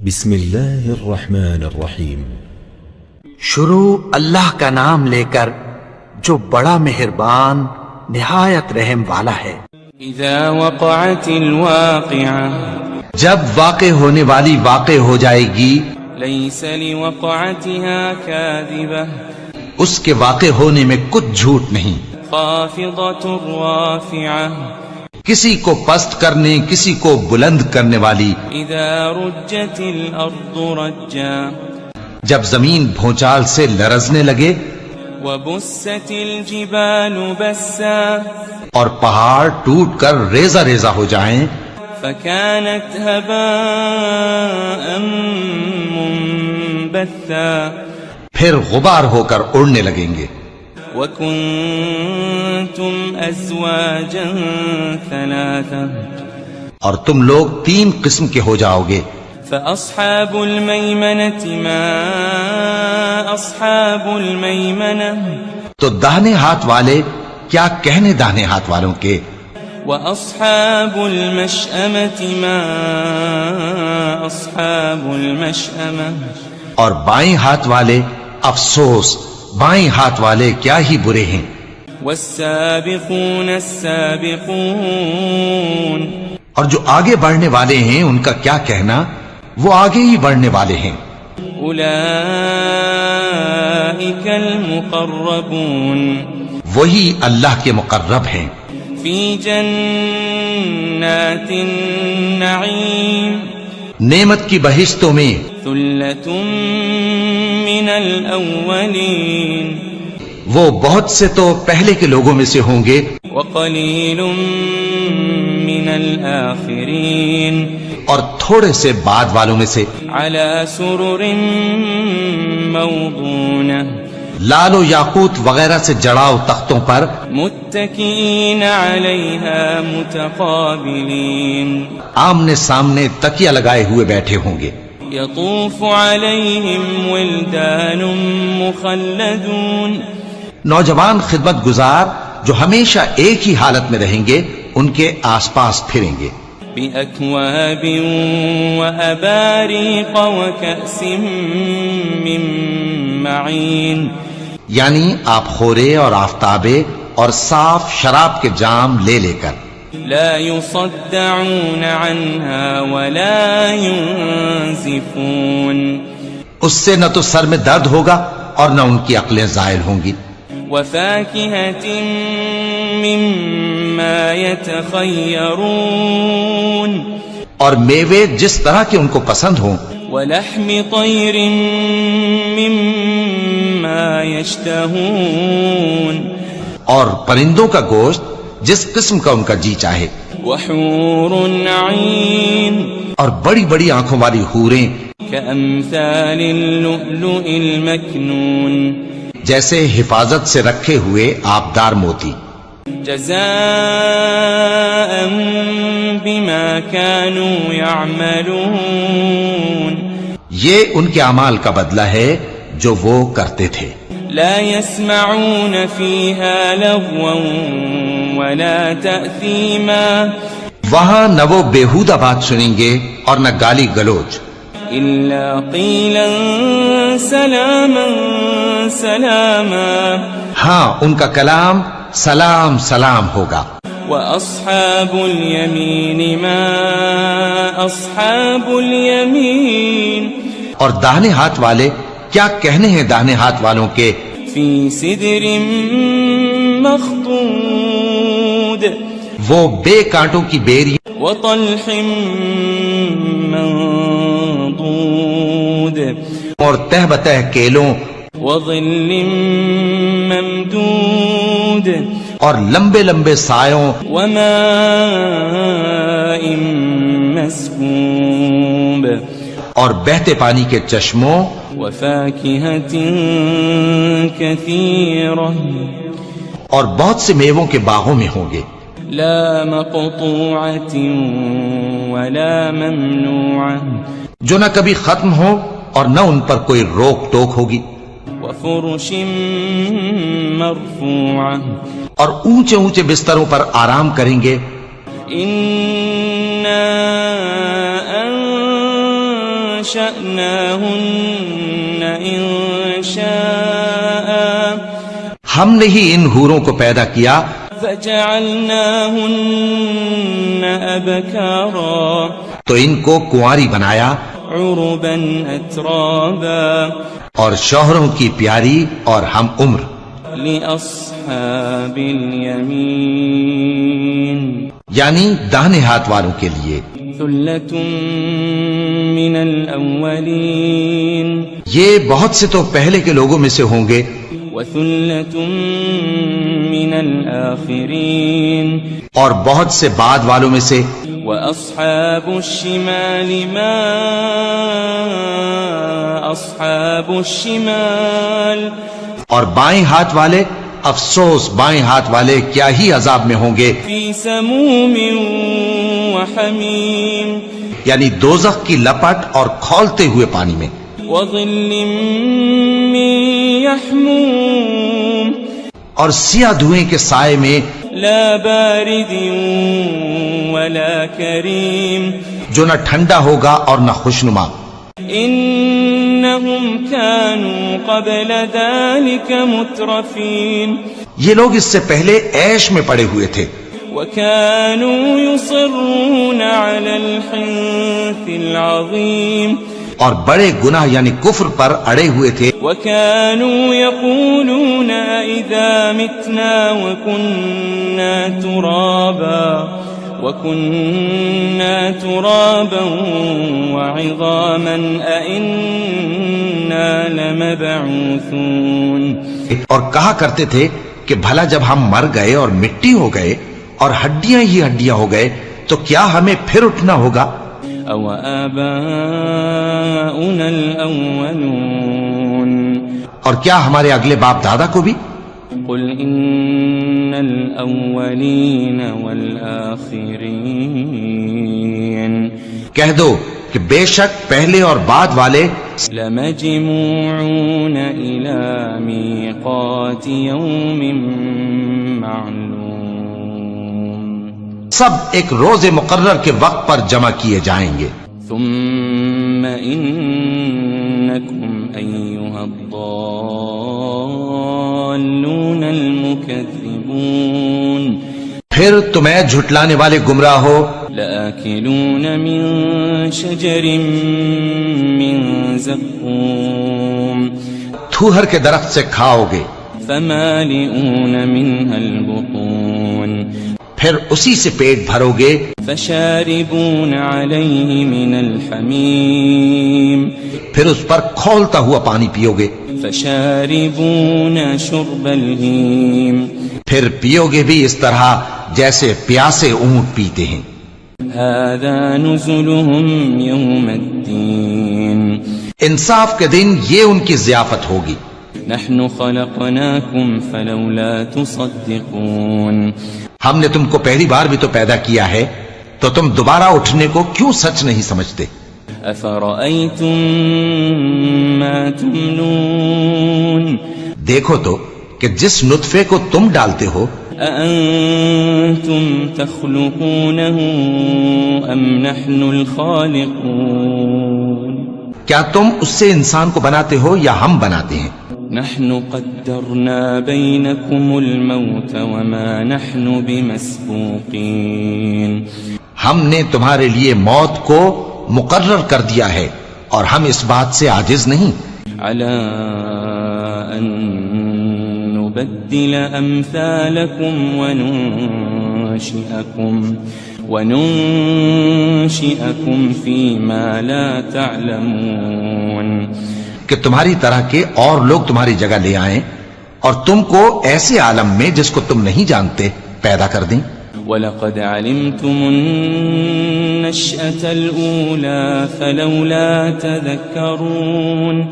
بسم اللہ الرحمن الرحیم۔ شروع اللہ کا نام لے کر جو بڑا مہربان نہایت رحم والا ہے۔ اذا وقعت الواقعہ، جب واقع ہونے والی واقع ہو جائے گی، لیس لوقعتها کاذبہ، اس کے واقع ہونے میں کچھ جھوٹ نہیں، خافضۃ رافعہ، کسی کو پست کرنے کسی کو بلند کرنے والی۔ اذا رجت الارض رجا، جب زمین بھونچال سے لرزنے لگے، وبست الجبال بسا، اور پہاڑ ٹوٹ کر ریزہ ریزہ ہو جائیں، فكانت هباء منبثا، پھر غبار ہو کر اڑنے لگیں گے۔ وكنتم ازواجا ثلاثا، اور تم لوگ تین قسم کے ہو جاؤ گے۔ فأصحاب الميمنة ما أصحاب الميمنة، تو داہنے ہاتھ والے کیا کہنے داہنے ہاتھ والوں کے، وأصحاب المشأمة ما أصحاب المشأمة، اور بائیں ہاتھ والے افسوس بائیں ہاتھ والے کیا ہی برے ہیں۔ والسابقون السابقون، اور جو آگے بڑھنے والے ہیں ان کا کیا کہنا، وہ آگے ہی بڑھنے والے ہیں۔ أولئك المقربون، وہی اللہ کے مقرب ہیں، في جنات النعيم، نعمت کی بہشتوں میں۔ ثلة من الأولين، وہ بہت سے تو پہلے کے لوگوں میں سے ہوں گے، وقليل من الآخرين، اور تھوڑے سے بعد والوں میں سے۔ على سرر موضونة، لال و یاقوت وغیرہ سے جڑاؤ تختوں پر، متكئين عليها متقابلين، آمنے سامنے تکیہ لگائے ہوئے بیٹھے ہوں گے۔ يطوف عليهم ولدان مخلدون، نوجوان خدمت گزار جو ہمیشہ ایک ہی حالت میں رہیں گے ان کے آس پاس پھریں گے۔ بأكواب وأباريق وكأس من معين، یعنی آپ خورے اور آفتابے اور صاف شراب کے جام لے لے کر۔ لا يصدعون عنها ولا ينزفون، اس سے نہ تو سر میں درد ہوگا اور نہ ان کی عقلیں زائل ہوں گی۔ وفاكهة مما يتخيرون، اور میوے جس طرح کے ان کو پسند ہوں، ولحم طير مما يشتهون، اور پرندوں کا گوشت جس قسم کا ان کا جی چاہے، وحور عين، اور بڑی بڑی آنکھوں والی حوریں كأمثال اللؤلؤ المكنون، جیسے حفاظت سے رکھے ہوئے آبدار موتی۔ جزاء بما كانوا يعملون، یہ ان کے اعمال کا بدلہ ہے جو وہ کرتے تھے۔ لا يسمعون فيها لغوا ولا تأثيما، وہاں نہ وہ بیہودہ بات سنیں گے اور نہ گالی گلوچ، إلا قيلا سلاما سلاما، ہاں ان کا کلام سلام سلام ہوگا۔ وأصحاب اليمين ما أصحاب اليمين، اور داہنے ہاتھ والے کیا کہنے ہیں داہنے ہاتھ والوں کے، في سدر مخضود، وہ بے کانٹوں کی بیری وطلح منضود، اور تہ بتہ کیلوں وظل ممدود، اور لمبے لمبے سایوں وماء مسكوب، اور بہتے پانی کے چشموں، وفاكهة كثيرة، اور بہت سے میووں کے باغوں میں ہوں گے، لا مقطوعة ولا ممنوعة، جو نہ کبھی ختم ہو اور نہ ان پر کوئی روک ٹوک ہوگی، وفرش مرفوعة، اور اونچے اونچے بستروں پر آرام کریں گے۔ إنا وأنشأناهن إنشاء ہم نے ہی ان حوروں کو پیدا کیا فجعلناهن أبكارا تو ان کو کنواری بنایا عربا أترابا اور شوہروں کی پیاری اور ہم عمر لأصحاب اليمين یعنی داہنے ہاتھ والوں کے لیے ثلة من الأولين یہ بہت سے تو پہلے کے لوگوں میں سے ہوں گے وثلة من الآخرين اور بہت سے بعد والوں میں سے وأصحاب الشمال ما أصحاب الشمال اور بائیں ہاتھ والے افسوس بائیں ہاتھ والے کیا ہی عذاب میں ہوں گے في سموم وحميم یعنی دوزخ کی لپٹ اور کھولتے ہوئے پانی میں وظل من يحموم اور سیاہ دھوئیں کے سائے میں لا بارد ولا كريم جو نہ ٹھنڈا ہوگا اور نہ خوشنما إنهم كانوا قبل ذلك مترفين یہ لوگ اس سے پہلے عیش میں پڑے ہوئے تھے وكانوا يصرون على الحنث العظيم اور بڑے گناہ یعنی کفر پر اڑے ہوئے تھے وكانوا يقولون إذا متنا وكنا ترابا وعظاما أئنا لمبعوثون اور کہا کرتے تھے کہ بھلا جب ہم مر گئے اور مٹی ہو گئے اور ہڈیاں ہی ہڈیاں ہو گئے تو کیا ہمیں پھر اٹھنا ہوگا أو آباؤنا الأولون اور کیا ہمارے اگلے باپ دادا کو بھی قل إن الأولين والآخرين کہہ دو کہ بے شک پہلے اور بعد والے لمجموعون إلى ميقات يوم معلوم سب ایک روز مقرر کے وقت پر جمع کیے جائیں گے ثم إنكم أيها الضالون المكذبون پھر تمہیں جھٹلانے والے گمراہ ہو لآكلون من شجر من زقوم تھوہر کے درخت سے کھاؤ گے فمالئون منها البطون پھر اسی سے پیٹ بھرو گے فشاربون عليه من الحميم پھر اس پر کھولتا ہوا پانی پیو گے فشاربون شرب الهيم پھر پیو گے بھی اس طرح جیسے پیاسے اونٹ پیتے ہیں هذا نزلهم يوم الدين انصاف کے دن یہ ان کی ضیافت ہوگی نحن خلقناكم فلولا تصدقون ہم نے تم کو پہلی بار بھی تو پیدا کیا ہے تو تم دوبارہ اٹھنے کو کیوں سچ نہیں سمجھتے أفرأيتم ما تمنون دیکھو تو کہ جس نطفے کو تم ڈالتے ہو أأنتم تخلقونه أم نحن الخالقون کیا تم اس سے انسان کو بناتے ہو یا ہم بناتے ہیں نحن قدرنا بينكم الموت وما نحن بمسبوقين ہم نے تمہارے لیے موت کو مقرر کر دیا ہے اور ہم اس بات سے عاجز نہیں على أن نبدل أمثالكم وننشئكم فيما لا تعلمون کہ تمہاری طرح کے اور لوگ تمہاری جگہ لے آئیں اور تم کو ایسے عالم میں جس کو تم نہیں جانتے پیدا کر دیں وَلَقَدْ عَلِمْتُمُ النَّشْأَةَ الْأُولَى فَلَوْلَا تَذَكَّرُونَ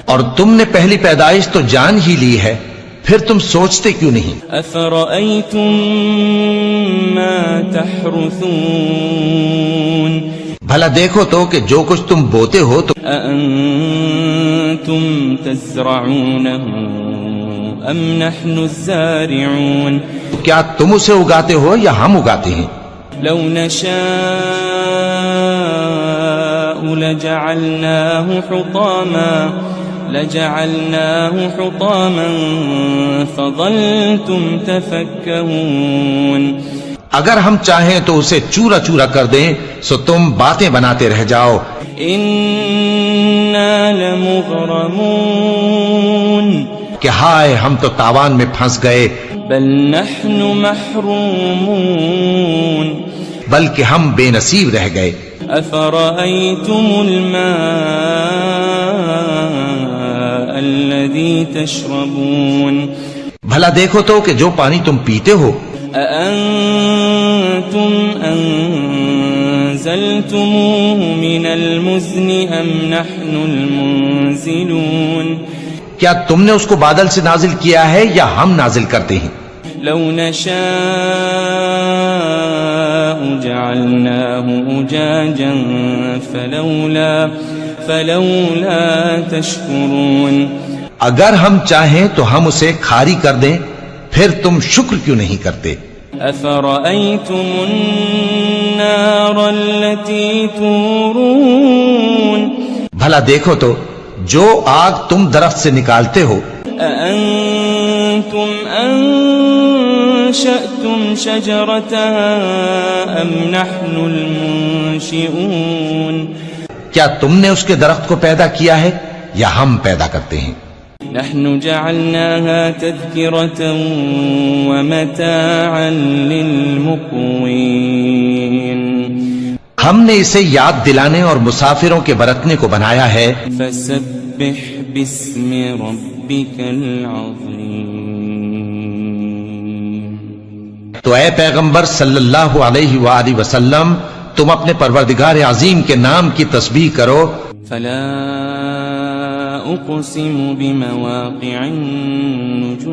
اور تم نے پہلی پیدائش تو جان ہی لی ہے پھر تم سوچتے کیوں نہیں أَفَرَأَيْتُم مَّا تَحْرُثُونَ بھلا دیکھو تو کہ جو کچھ تم بوتے ہو تو أَأَنتُمْ تَزْرَعُونَهُ أَمْ نَحْنُ الزَّارِعُونَ کیا تم اسے اگاتے ہو یا ہم اگاتے ہیں لو نشاء لجعلناه حطاما فظلتم تفكهون. اگر ہم چاہیں تو اسے چورا چورا کر دیں سو تم باتیں بناتے رہ جاؤ. إنا لمغرمون. کہ ہائے ہم تو تاوان میں پھنس گئے. بل نحن محرومون. بلکہ ہم بے نصیب رہ گئے. أفرأيتم الماء الذي تشربون. بھلا دیکھو تو کہ جو پانی تم پیتے ہو. أأنتم أنزلتموه من المزن أم نحن المنزلون. کیا تم نے اس کو بادل سے نازل کیا ہے یا ہم نازل کرتے ہیں؟ لو نشاء جعلناه أجاجا فلولا تشكرون. اگر ہم چاہیں تو ہم اسے کھاری کر دیں پھر تم شکر کیوں نہیں کرتے؟ أفرأيتم النار التي تورون. بھلا دیکھو تو جو آگ تم درخت سے نکالتے ہو. أأنتم أنشأتم شجرتها أم نحن المنشئون. کیا تم نے اس کے درخت کو پیدا کیا ہے یا ہم پیدا کرتے ہیں؟ نحن جعلناها تذكرة ومتاعا للمقوين. ہم نے اسے یاد دلانے اور مسافروں کے برتنے کو بنایا ہے. فسبح باسم ربك العظيم. تو اے پیغمبر صلی اللہ علیہ وآلہ وسلم تم اپنے پروردگار عظیم کے نام کی تسبیح کرو. فلا أقسم بمواقع النجوم.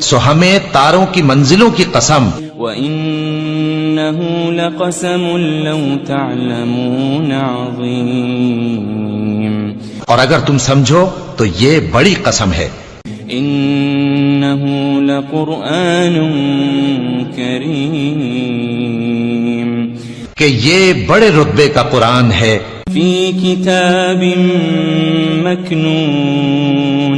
سو ہمیں تاروں کی منزلوں کی قسم. وإنه لقسم لو تعلمون عظيم. اور اگر تم سمجھو تو یہ بڑی قسم ہے. إنه لقرآن كريم. کہ یہ بڑے رتبے کا قرآن ہے. في كتاب مكنون.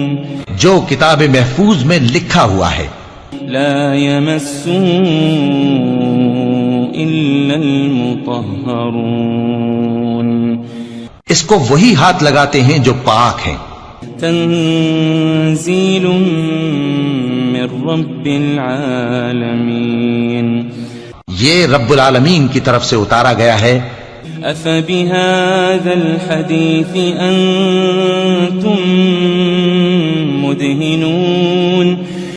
جو کتاب محفوظ میں لکھا ہوا ہے. لا يمسه إلا المطهرون. اس کو وہی ہاتھ لگاتے ہیں جو پاک ہیں. تنزيل من رب العالمين. یہ رب العالمین کی طرف سے اتارا گیا ہے. أفبهذا الحديث أنتم مدهنون.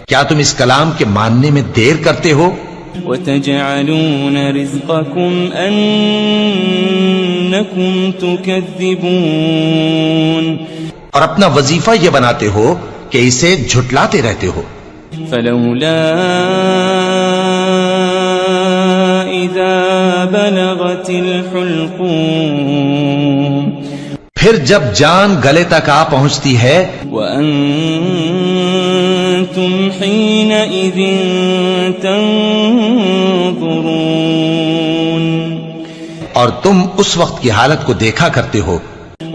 کیا تم اس کلام کے ماننے میں دیر کرتے ہو؟ وتجعلون رزقكم أنكم تكذبون. اور اپنا وظیفہ یہ بناتے ہو کہ اسے جھٹلاتے رہتے ہو. فلولا إذا بلغت الحلقوم. پھر جب جان گلے تک آ پہنچتی ہے. وأنتم حينئذ تنظرون. اور تم اس وقت کی حالت کو دیکھا کرتے ہو.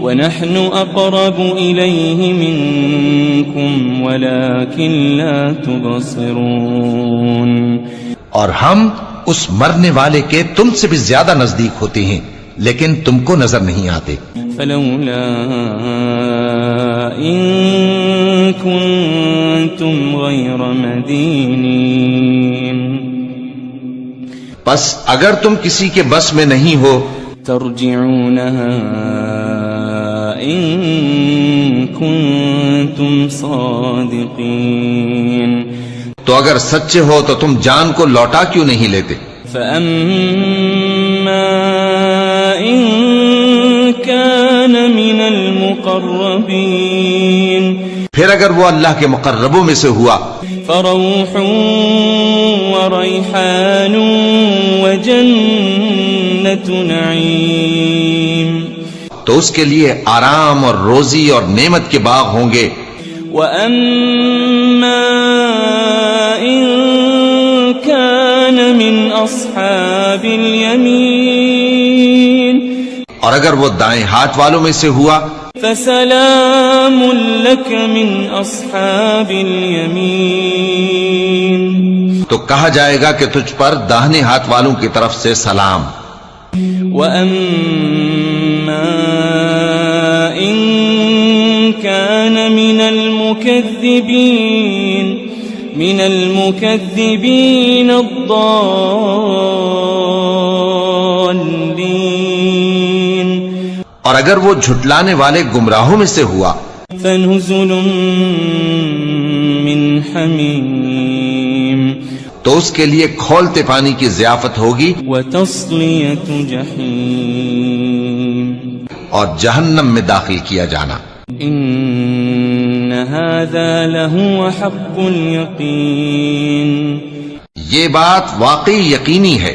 ونحن أقرب إليه منكم ولكن لا تبصرون. اور ہم اس مرنے والے کے تم سے بھی زیادہ نزدیک ہوتے ہیں لیکن تم کو نظر نہیں آتے. فلولا إن كنتم غير مدينين. بس اگر تم کسی کے بس میں نہیں ہو ترجعونها إن كنتم صادقين. تو اگر سچے ہو تو تم جان کو لوٹا کیوں نہیں لیتے؟ فأما إن كان من المقربين. پھر اگر وہ اللہ کے مقربوں میں سے ہوا فروح وريحان وجنة نعيم. تو اس کے لیے آرام اور روزی اور نعمت کے باغ ہوں گے. وأما إن كان من أصحاب اليمين اور اگر وہ دائیں ہاتھ والوں میں سے ہوا فسلام لك من أصحاب اليمين تو کہا جائے گا کہ تجھ پر داہنے ہاتھ والوں کی طرف سے سلام. وأما إن كان من المكذبين الضالين اور اگر وہ جھٹلانے والے گمراہوں میں سے ہوا فنزل من حمیم تو اس کے لیے کھولتے پانی کی ضیافت ہوگی وتصلیۃ جحیم اور جہنم میں داخل کیا جانا. ان هذا لهو حق اليقین یہ بات واقعی یقینی ہے.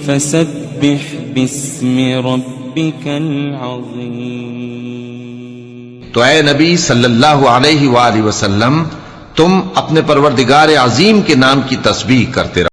فسبح باسم ربك العظیم تو اے نبی صلی اللہ علیہ وآلہ وسلم تم اپنے پروردگار عظیم کے نام کی تسبیح کرتے رہو.